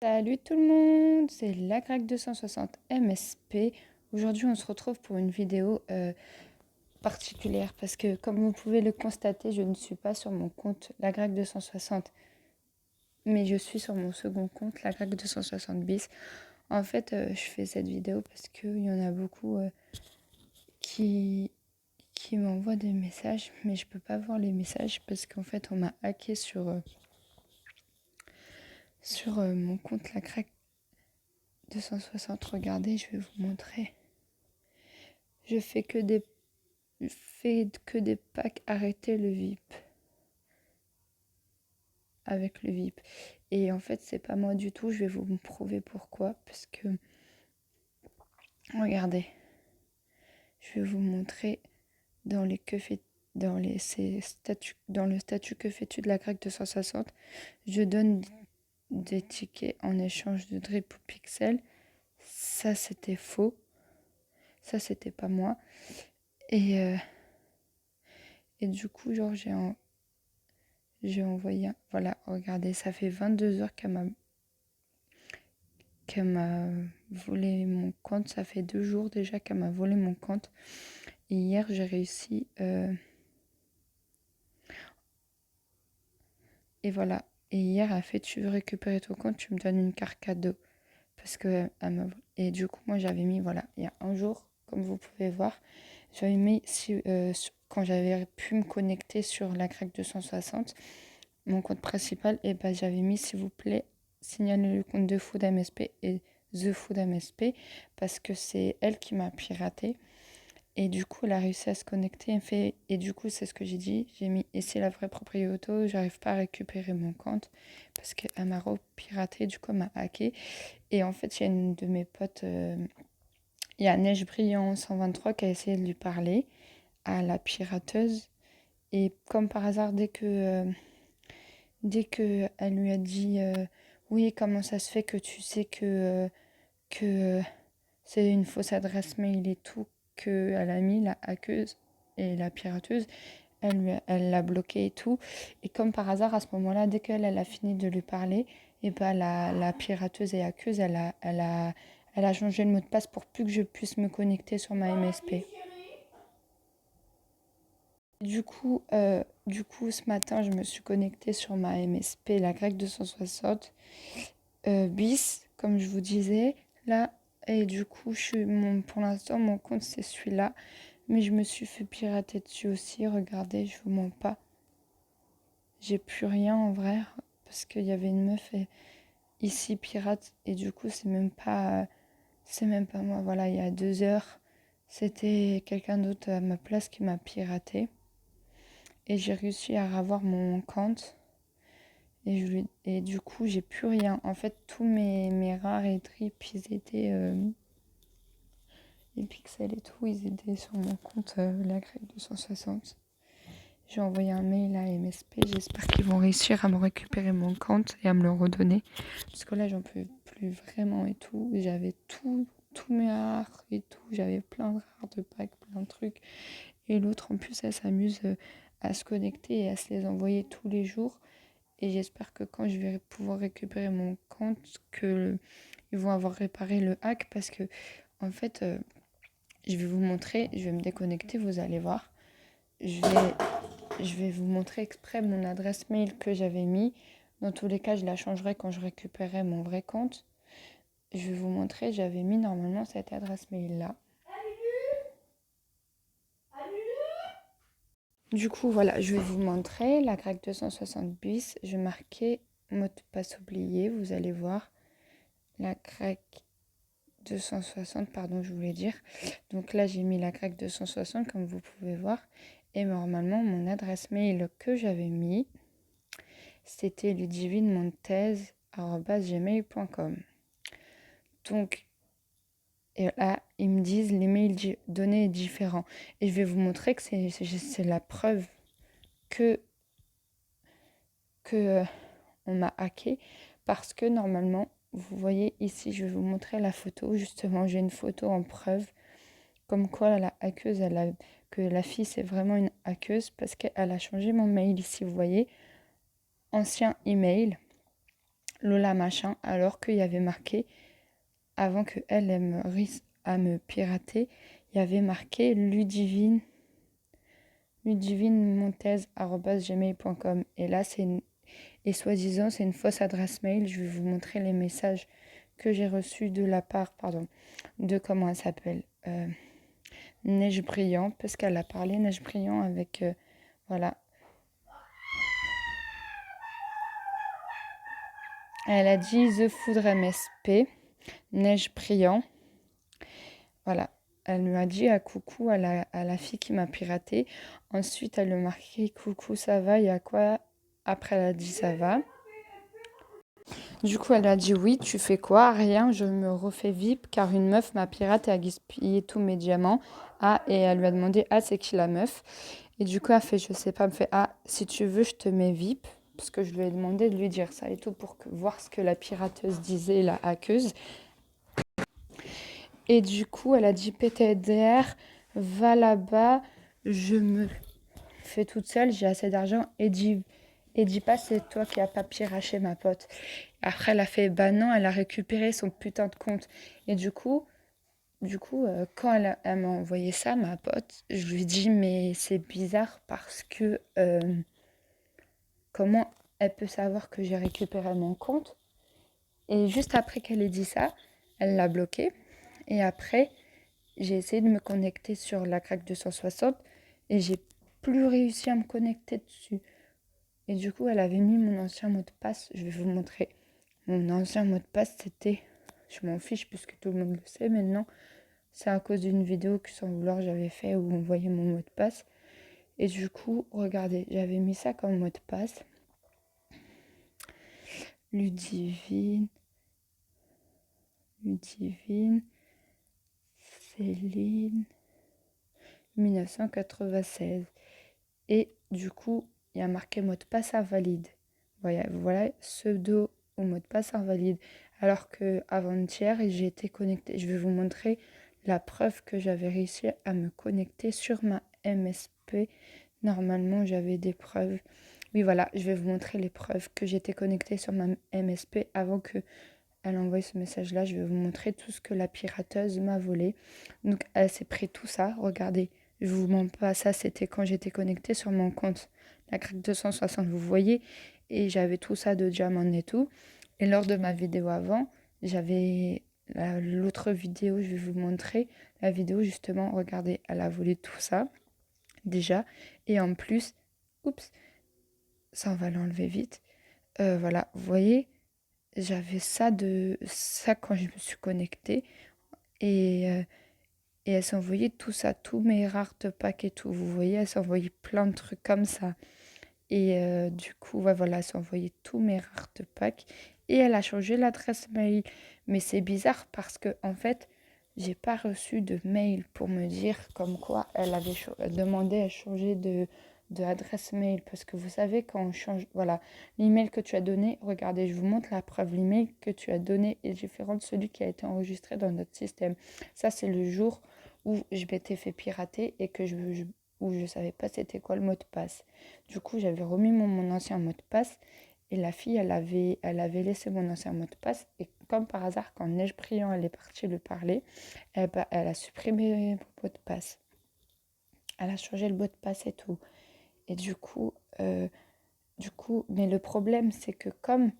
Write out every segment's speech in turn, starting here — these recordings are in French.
Salut tout le monde, c'est la Grecque 260 MSP. Aujourd'hui, on se retrouve pour une vidéo particulière parce que, comme vous pouvez le constater, je ne suis pas sur mon compte la Grecque 260, mais je suis sur mon second compte, la Grecque 260 bis. En fait, je fais cette vidéo parce qu'il y en a beaucoup qui, qui m'envoient des messages, mais je peux pas voir les messages parce qu'en fait, on m'a hacké sur mon compte la Grecque 260. Regardez, je vais vous montrer. Je fais que des packs arrêter le VIP avec le VIP. Et en fait, c'est pas moi du tout. Je vais vous prouver pourquoi. Parce que, regardez, je vais vous montrer dans les que fait, dans les ces statuts, dans le statut que fais-tu de la Grecque 260. Je donne des tickets en échange de drip ou pixel. Ça, c'était faux. Ça, c'était pas moi. Et, euh, et du coup, genre, j'ai envoyé. Voilà, regardez, ça fait 22 heures qu'elle m'a volé mon compte. Ça fait 2 jours déjà qu'elle m'a volé mon compte. Et hier, j'ai réussi. Et voilà. Et hier, elle a fait, tu veux récupérer ton compte, tu me donnes une carte cadeau. Parce que elle m'a... Et du coup, moi, j'avais mis, voilà, il y a un jour, comme vous pouvez voir, j'avais mis, quand j'avais pu me connecter sur la Grecque 260, mon compte principal, et ben j'avais mis, s'il vous plaît, signalez le compte de Food MSP et The Food MSP, parce que c'est elle qui m'a piraté. Et du coup, elle a réussi à se connecter. Et du coup, c'est ce que j'ai dit. J'ai mis et c'est la vraie propriété auto. J'arrive pas à récupérer mon compte parce qu'elle m'a piraté. Du coup, elle m'a hacké. Et en fait, il y a une de mes potes, il y a Neige Brillant 123 qui a essayé de lui parler à la pirateuse. Et comme par hasard, dès que elle lui a dit oui, comment ça se fait que tu sais que c'est une fausse adresse mail et tout qu'elle a mis, la hackeuse et la pirateuse, elle l'a bloqué et tout. Et comme par hasard, à ce moment-là, dès qu'elle a fini de lui parler, et ben la pirateuse et hackeuse, elle a changé le mot de passe pour plus que je puisse me connecter sur ma MSP. Du coup, ce matin, je me suis connectée sur ma MSP, la Grecque 260 bis, comme je vous disais, là. Et du coup, pour l'instant, mon compte, c'est celui-là. Mais je me suis fait pirater dessus aussi. Regardez, je vous mens pas. J'ai plus rien en vrai. Parce qu'il y avait une meuf ici pirate. Et du coup, c'est même pas moi. Voilà, il y a 2 heures, c'était quelqu'un d'autre à ma place qui m'a piraté. Et j'ai réussi à avoir mon compte. Et du coup, j'ai plus rien. En fait, tous mes rares et tripes, ils étaient. Les pixels et tout, ils étaient sur mon compte la Grecque 260. J'ai envoyé un mail à MSP. J'espère qu'ils vont réussir à me récupérer mon compte et à me le redonner. Parce que là, j'en peux plus vraiment et tout. J'avais tous mes rares et tout. J'avais plein de rares de packs, plein de trucs. Et l'autre, en plus, elle s'amuse à se connecter et à se les envoyer tous les jours. Et j'espère que quand je vais pouvoir récupérer mon compte, ils vont avoir réparé le hack. Parce que, en fait, je vais vous montrer, je vais me déconnecter, vous allez voir. Je vais vous montrer exprès mon adresse mail que j'avais mis. Dans tous les cas, je la changerai quand je récupérerai mon vrai compte. Je vais vous montrer, j'avais mis normalement cette adresse mail-là. Du coup, voilà, je vais vous montrer la Grecque 260 bis. Je vais marquer mot de passe oublié, vous allez voir. La Grecque 260, pardon, je voulais dire. Donc là, j'ai mis la Grecque 260, comme vous pouvez voir. Et normalement, mon adresse mail que j'avais mis, c'était ludivinemontez@gmail.com. Donc, et là, ils me disent l'email donné est différent. Et je vais vous montrer que c'est la preuve que, que on m'a hacké. Parce que normalement, vous voyez ici, je vais vous montrer la photo. Justement, j'ai une photo en preuve. Comme quoi la hackeuse, que la fille, c'est vraiment une hackeuse. Parce qu'elle a changé mon mail ici, vous voyez. Ancien email. Lola machin, alors qu'il y avait marqué, avant qu'elle me risque à me pirater, il y avait marqué ludivinemontez@gmail.com. Et là, et soi-disant, c'est une fausse adresse mail. Je vais vous montrer les messages que j'ai reçus de la part, de comment elle s'appelle, Neige Brillant, parce qu'elle a parlé Neige Brillant avec, voilà. Elle a dit The Foudre MSP, Neige Brillant. Voilà. Elle lui a dit à coucou à la fille qui m'a piraté. Ensuite, elle lui a marqué coucou, ça va, il y a quoi? Après, elle a dit ça va. Du coup, elle a dit oui, tu fais quoi? Rien, je me refais VIP car une meuf m'a piraté et a gaspillé tous mes diamants. Ah, et elle lui a demandé, ah, c'est qui la meuf? Et du coup, elle fait, je sais pas, elle me fait, ah, si tu veux, je te mets VIP. Parce que je lui ai demandé de lui dire ça et tout pour voir ce que la pirateuse disait, la hackeuse. Et du coup, elle a dit PTDR, va là-bas, je me fais toute seule, j'ai assez d'argent. Et dis pas, c'est toi qui as pas piraché ma pote. Après, elle a fait, bah non, elle a récupéré son putain de compte. Et quand elle m'a envoyé ça, ma pote, je lui dis, mais c'est bizarre parce que comment elle peut savoir que j'ai récupéré mon compte? Et juste après qu'elle ait dit ça, elle l'a bloqué. Et après, j'ai essayé de me connecter sur la crack 260 et j'ai plus réussi à me connecter dessus. Et du coup, elle avait mis mon ancien mot de passe. Je vais vous montrer. Mon ancien mot de passe, c'était... Je m'en fiche puisque tout le monde le sait maintenant. C'est à cause d'une vidéo que sans vouloir j'avais fait où on voyait mon mot de passe. Et du coup, regardez, j'avais mis ça comme mot de passe. Ludivine, Céline, 1996. Et du coup, il y a marqué mot de passe invalide. Voilà, pseudo ou mot de passe invalide. Alors que avant-hier, j'ai été connectée. Je vais vous montrer la preuve que j'avais réussi à me connecter sur ma MSP. Normalement, j'avais des preuves. Oui, voilà, je vais vous montrer les preuves que j'étais connectée sur ma MSP avant que elle envoie ce message-là. Je vais vous montrer tout ce que la pirateuse m'a volé. Donc, elle s'est pris tout ça. Regardez, je vous mens pas, ça c'était quand j'étais connectée sur mon compte, la crack 260, vous voyez, et j'avais tout ça de diamants et tout. Et lors de ma vidéo avant, j'avais l'autre vidéo, je vais vous montrer la vidéo justement, regardez, elle a volé tout ça déjà. Et en plus, oups, ça on va l'enlever vite. Voilà, vous voyez, j'avais ça quand je me suis connectée. Et Et elle s'envoyait tout ça, tous mes rares packs et tout. Vous voyez, elle s'envoyait plein de trucs comme ça. Et du coup, ouais, voilà, elle s'envoyait tous mes rares packs. Et elle a changé l'adresse mail. Mais c'est bizarre parce que, en fait, j'ai pas reçu de mail pour me dire comme quoi elle avait demandé à changer de adresse mail. Parce que vous savez, quand on change, voilà, l'email que tu as donné, regardez, je vous montre la preuve. L'email que tu as donné est différent de celui qui a été enregistré dans notre système. Ça, c'est le jour où je m'étais fait pirater et que où je savais pas c'était quoi le mot de passe. Du coup, j'avais remis mon ancien mot de passe et la fille, elle avait laissé mon ancien mot de passe. Et comme par hasard, quand Neige Brillant, elle est partie lui parler, elle a supprimé mon mot de passe. Elle a changé le mot de passe et tout. Et mais le problème, c'est que comme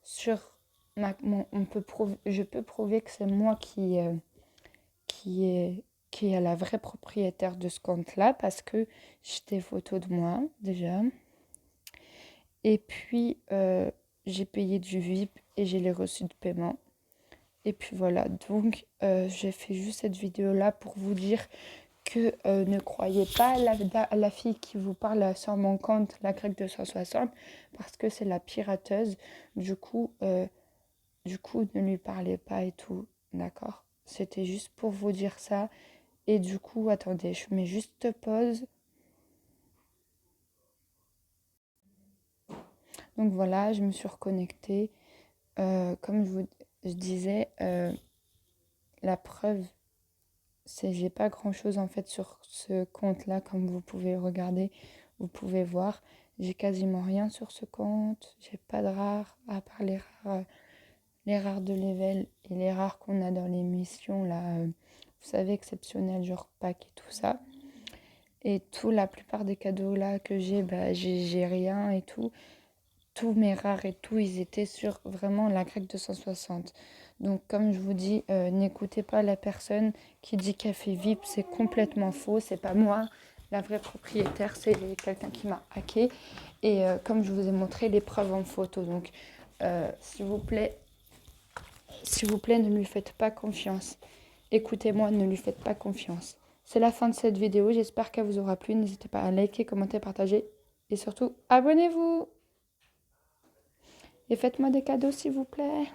sur je peux prouver que c'est moi qui est, qui est la vraie propriétaire de ce compte-là parce que j'ai des photos de moi déjà. Et puis, j'ai payé du VIP et j'ai les reçus de paiement. Et puis voilà, donc j'ai fait juste cette vidéo-là pour vous dire que ne croyez pas à la fille qui vous parle sur mon compte, la grecque 260, parce que c'est la pirateuse. Du coup, ne lui parlez pas et tout, d'accord? C'était juste pour vous dire ça. Et du coup, attendez, je mets juste pause. Donc voilà, je me suis reconnectée. Comme je disais, la preuve, c'est j'ai pas grand-chose en fait sur ce compte-là, comme vous pouvez regarder, vous pouvez voir. J'ai quasiment rien sur ce compte. J'ai pas de rares, à part les rares de level et les rares qu'on a dans les missions, là, vous savez, exceptionnelles, genre pack et tout ça. Et tout, la plupart des cadeaux là que j'ai, bah, j'ai rien et tout. Tous mes rares et tout, ils étaient sur vraiment la grecque 260. Donc, comme je vous dis, n'écoutez pas la personne qui dit qu'elle fait VIP, c'est complètement faux. C'est pas moi, la vraie propriétaire, c'est quelqu'un qui m'a hacké. Et comme je vous ai montré les preuves en photo. Donc, s'il vous plaît, ne lui faites pas confiance. Écoutez-moi, ne lui faites pas confiance. C'est la fin de cette vidéo. J'espère qu'elle vous aura plu. N'hésitez pas à liker, commenter, partager. Et surtout, abonnez-vous. Et faites-moi des cadeaux, s'il vous plaît.